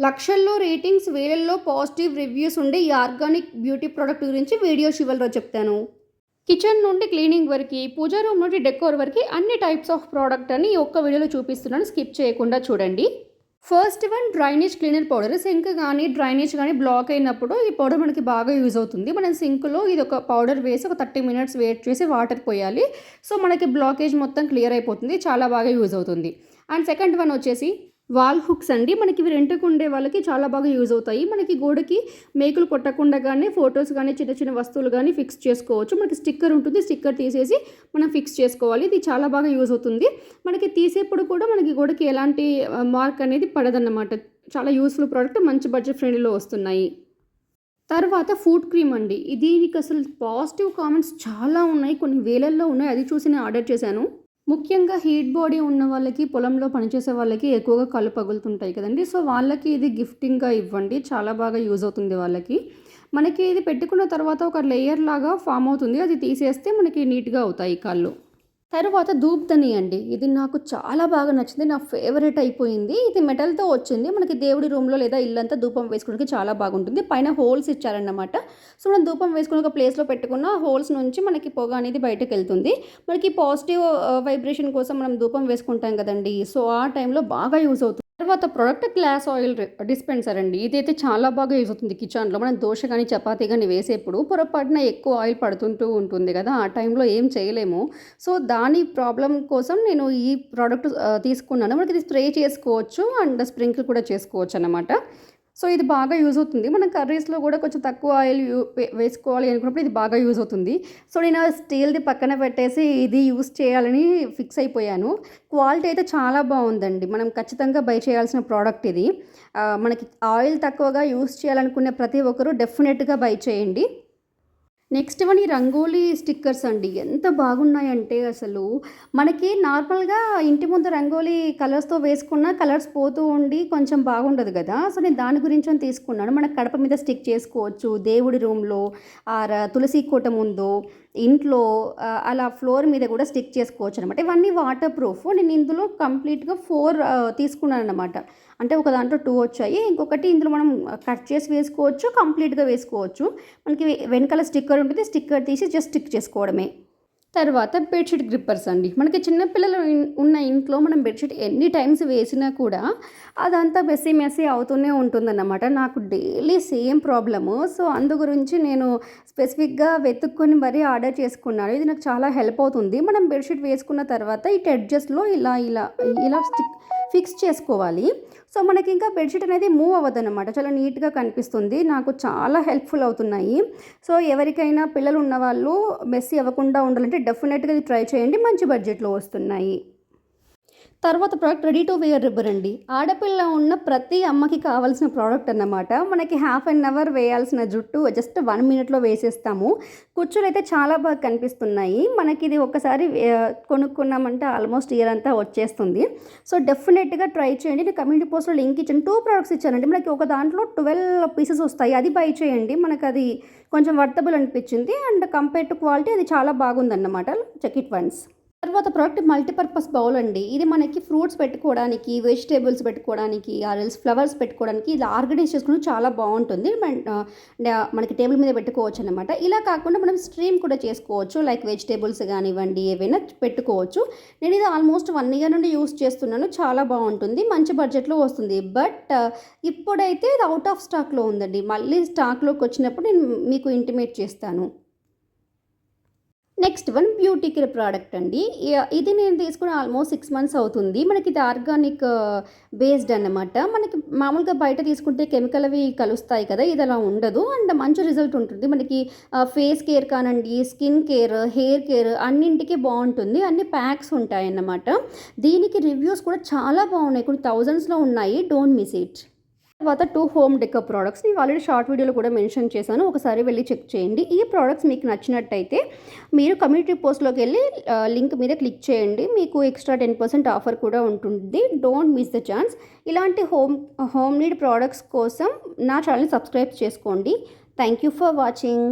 లక్షల్లో రేటింగ్స్, వేలల్లో positive reviews ఉండే ఈ ఆర్గానిక్ బ్యూటీ ప్రోడక్ట్ గురించి వీడియో చివరిలో చెప్తాను. కిచెన్ నుండి క్లీనింగ్ వరకు, పూజా రూమ్ నుండి డెకోర్ వరకు అన్ని టైప్స్ ఆఫ్ ప్రోడక్ట్ అని ఈ ఒక్క వీడియోలో చూపిస్తున్నాను. స్కిప్ చేయకుండా చూడండి. First one drainage cleaner powder. Sink కానీ డ్రైనేజ్ కానీ బ్లాక్ అయినప్పుడు ఈ పౌడర్ మనకి బాగా యూజ్ అవుతుంది. మనం సింక్లో ఇది ఒక పౌడర్ వేసి ఒక 30 minutes వెయిట్ చేసి వాటర్ పోయాలి. సో మనకి బ్లాకేజ్ మొత్తం క్లియర్ అయిపోతుంది. చాలా బాగా యూజ్ అవుతుంది. అండ్ సెకండ్ వన్ వచ్చేసి వాల్ హుక్స్ అండి. మనకి ఇవి రెంట్కి ఉండే వాళ్ళకి చాలా బాగా యూజ్ అవుతాయి. మనకి గోడకి మేకులు కొట్టకుండా కానీ ఫొటోస్ కానీ చిన్న చిన్న వస్తువులు కానీ ఫిక్స్ చేసుకోవచ్చు. మనకి స్టిక్కర్ ఉంటుంది, స్టిక్కర్ తీసేసి మనం ఫిక్స్ చేసుకోవాలి. ఇది చాలా బాగా యూజ్ అవుతుంది. మనకి తీసేప్పుడు కూడా మనకి గోడకి ఎలాంటి మార్క్ అనేది పడదన్నమాట. చాలా యూస్ఫుల్ ప్రోడక్ట్, మంచి బడ్జెట్ ఫ్రెండ్లీలో వస్తున్నాయి. తర్వాత ఫుడ్ క్రీమ్ అండి. దీనికి అసలు పాజిటివ్ కామెంట్స్ చాలా ఉన్నాయి, కొన్ని వేలల్లో ఉన్నాయి. అది చూసి నేను ఆర్డర్ చేశాను. ముఖ్యంగా హీట్ బాడీ ఉన్న వాళ్ళకి, పొలంలో పనిచేసే వాళ్ళకి ఎక్కువగా కళ్ళు పగులుతుంటాయి కదండి. సో వాళ్ళకి ఇది గిఫ్టింగ్గా ఇవ్వండి, చాలా బాగా యూజ్ అవుతుంది వాళ్ళకి. మనకి ఇది పెట్టుకున్న తర్వాత ఒక లేయర్ లాగా ఫామ్ అవుతుంది. అది తీసేస్తే మనకి నీట్గా అవుతాయి కళ్ళు. తర్వాత ధూప్దని అండి. ఇది నాకు చాలా బాగా నచ్చింది, నా ఫేవరెట్ అయిపోయింది. ఇది మెటల్తో వచ్చింది. మనకి దేవుడి రూమ్లో లేదా ఇల్లంతా ధూపం వేసుకోవడానికి చాలా బాగుంటుంది. పైన హోల్స్ ఇచ్చారన్నమాట. సో మనం ధూపం వేసుకుని ఒక ప్లేస్లో పెట్టుకున్న హోల్స్ నుంచి మనకి పొగ అనేది బయటకు వెళ్తుంది. మనకి పాజిటివ్ వైబ్రేషన్ కోసం మనం ధూపం వేసుకుంటాం కదండి. సో ఆ టైంలో బాగా యూజ్ అవుతుంది. తర్వాత ప్రోడక్ట్ గ్లాస్ ఆయిల్ డిస్పెన్సర్ అండి. ఇదైతే చాలా బాగా యూజ్ అవుతుంది కిచెన్లో. మనం దోశ కానీ చపాతీ కానీ వేసేప్పుడు పొరపాటున ఎక్కువ ఆయిల్ పడుతుంటూ ఉంటుంది కదా, ఆ టైంలో ఏం చేయలేము. సో దాని ప్రాబ్లం కోసం నేను ఈ ప్రోడక్ట్ తీసుకున్నాను. మనకి ఇది స్ప్రే చేసుకోవచ్చు అండ్ స్ప్రింకిల్ కూడా చేసుకోవచ్చు అన్నమాట. సో ఇది బాగా యూజ్ అవుతుంది. మనం కర్రీస్లో కూడా కొంచెం తక్కువ ఆయిల్ వేసుకోవాలి అనుకున్నప్పుడు ఇది బాగా యూజ్ అవుతుంది. సో నేను స్టీల్ది పక్కన పెట్టేసి ఇది యూజ్ చేయాలని ఫిక్స్ అయిపోయాను. క్వాలిటీ అయితే చాలా బాగుందండి. మనం ఖచ్చితంగా బై చేయాల్సిన ప్రోడక్ట్ ఇది. మనకి ఆయిల్ తక్కువగా యూజ్ చేయాలనుకునే ప్రతి ఒక్కరూ డెఫినెట్గా బై చేయండి. నెక్స్ట్ వన్ ఈ రంగోలీ స్టిక్కర్స్ అండి. ఎంత బాగున్నాయంటే అసలు మనకి నార్మల్గా ఇంటి ముందు రంగోలీ కలర్స్తో వేసుకున్న కలర్స్ పోతూ ఉండి కొంచెం బాగుండదు కదా. సో నేను దాని గురించి అని తీసుకున్నాను. మన కడప మీద స్టిక్ చేసుకోవచ్చు, దేవుడి రూమ్లో తులసి కోట ముందు, ఇంట్లో అలా ఫ్లోర్ మీద కూడా స్టిక్ చేసుకోవచ్చు అనమాట. ఇవన్నీ వాటర్ ప్రూఫ్. నేను ఇందులో కంప్లీట్గా 4 తీసుకున్నాను అనమాట. అంటే ఒక దాంట్లో 2 వచ్చాయి. ఇంకొకటి ఇందులో మనం కట్ చేసి వేసుకోవచ్చు, కంప్లీట్గా వేసుకోవచ్చు. మనకి వెనకాల స్టిక్కర్ ఉంటుంది, స్టిక్కర్ తీసి జస్ట్ స్టిక్ చేసుకోవడమే. తర్వాత బెడ్షీట్ గ్రిప్పర్స్ అండి. మనకి చిన్నపిల్లలు ఉన్న ఇంట్లో మనం బెడ్షీట్ ఎన్ని టైమ్స్ వేసినా కూడా అదంతా మెస్సీ అవుతూనే ఉంటుందన్నమాట. నాకు డైలీ సేమ్ ప్రాబ్లము. సో అందు గురించి నేను స్పెసిఫిక్గా వెతుక్కొని మరీ ఆర్డర్ చేసుకున్నాను. ఇది నాకు చాలా హెల్ప్ అవుతుంది. మనం బెడ్షీట్ వేసుకున్న తర్వాత ఈ ఎడ్జెస్లో ఇలా ఫిక్స్ చేసుకోవాలి. సో మనకి ఇంకా బెడ్షీట్ అనేది మూవ్ అవ్వదన్నమాట. చాలా నీట్గా కనిపిస్తుంది. నాకు చాలా హెల్ప్ఫుల్ అవుతున్నాయి. సో ఎవరికైనా పిల్లలు ఉన్నవాళ్ళు మెస్సీ అవ్వకుండా ఉండాలంటే డెఫినెట్గా ఇది ట్రై చేయండి, మంచి బడ్జెట్లో వస్తున్నాయి. తర్వాత product ready to wear rubber అండి. ఆడపిల్ల ఉన్న ప్రతి అమ్మకి కావాల్సిన ప్రోడక్ట్ అన్నమాట. మనకి 1/2 hour వేయాల్సిన జుట్టు జస్ట్ 1 minute వేసేస్తాము. కుచ్చులు అయితే చాలా బాగా కనిపిస్తున్నాయి. మనకి ఇది ఒకసారి కొనుక్కున్నామంటే ఆల్మోస్ట్ ఇయర్ అంతా వచ్చేస్తుంది. సో డెఫినెట్గా ట్రై చేయండి. నేను కమ్యూనిటీ పోస్ట్లో లింక్ ఇచ్చాను. 2 products ఇచ్చానండి. మనకి ఒక దాంట్లో 12 pieces వస్తాయి. అది బై చేయండి. మనకు అది కొంచెం వర్తబుల్ అనిపించింది అండ్ కంపేర్ టు క్వాలిటీ అది చాలా బాగుందన్నమాట. Check it once. తర్వాత ప్రోడక్ట్ మల్టీపర్పస్ బౌల్ అండి. ఇది మనకి ఫ్రూట్స్ పెట్టుకోవడానికి, వెజిటేబుల్స్ పెట్టుకోవడానికి, ఆర్ఎల్స్ ఫ్లవర్స్ పెట్టుకోవడానికి ఇలా ఆర్గనైజ్ చేసుకుని చాలా బాగుంటుంది. మనకి టేబుల్ మీద పెట్టుకోవచ్చు అనమాట. ఇలా కాకుండా మనం స్ట్రీమ్ కూడా చేసుకోవచ్చు. లైక్ వెజిటేబుల్స్ కానివ్వండి, ఏవైనా పెట్టుకోవచ్చు. నేను ఇది ఆల్మోస్ట్ 1 year నుండి యూస్ చేస్తున్నాను. చాలా బాగుంటుంది, మంచి బడ్జెట్లో వస్తుంది. బట్ ఇప్పుడైతే ఇది అవుట్ ఆఫ్ స్టాక్లో ఉందండి. మళ్ళీ స్టాక్లోకి వచ్చినప్పుడు నేను మీకు ఇంటిమేట్ చేస్తాను. Next one beauty care product అండి. ఇది నేను తీసుకుని ఆల్మోస్ట్ 6 months అవుతుంది. మనకి ఇది ఆర్గానిక్ బేస్డ్ అన్నమాట. మనకి మామూలుగా బయట తీసుకుంటే కెమికల్ అవి కలుస్తాయి కదా, ఇది అలా ఉండదు అండ్ మంచి రిజల్ట్ ఉంటుంది. మనకి ఫేస్ కేర్ కానండి, స్కిన్ కేర్, హెయిర్ కేర్ అన్నింటికి బాగుంటుంది. అన్ని ప్యాక్స్ ఉంటాయన్నమాట. దీనికి రివ్యూస్ కూడా చాలా బాగున్నాయి, కొన్ని thousandsలో ఉన్నాయి. Don't miss it. తర్వాత 2 హోమ్ డెకర్ ప్రోడక్ట్స్. నేను ఆల్రెడీ షార్ట్ వీడియోలో కూడా మెన్షన్ చేశాను, ఒకసారి వెళ్ళి చెక్ చేయండి. ఈ ప్రోడక్ట్స్ మీకు నచ్చినట్టయితే మీరు కమ్యూనిటీ పోస్ట్లోకి వెళ్ళి లింక్ మీద క్లిక్ చేయండి. మీకు ఎక్స్ట్రా 10% ఆఫర్ కూడా ఉంటుంది. Don't miss the chance. ఇలాంటి హోమ్ నీడ్ ప్రోడక్ట్స్ కోసం నా ఛానల్ని సబ్స్క్రైబ్ చేసుకోండి. Thank you for watching.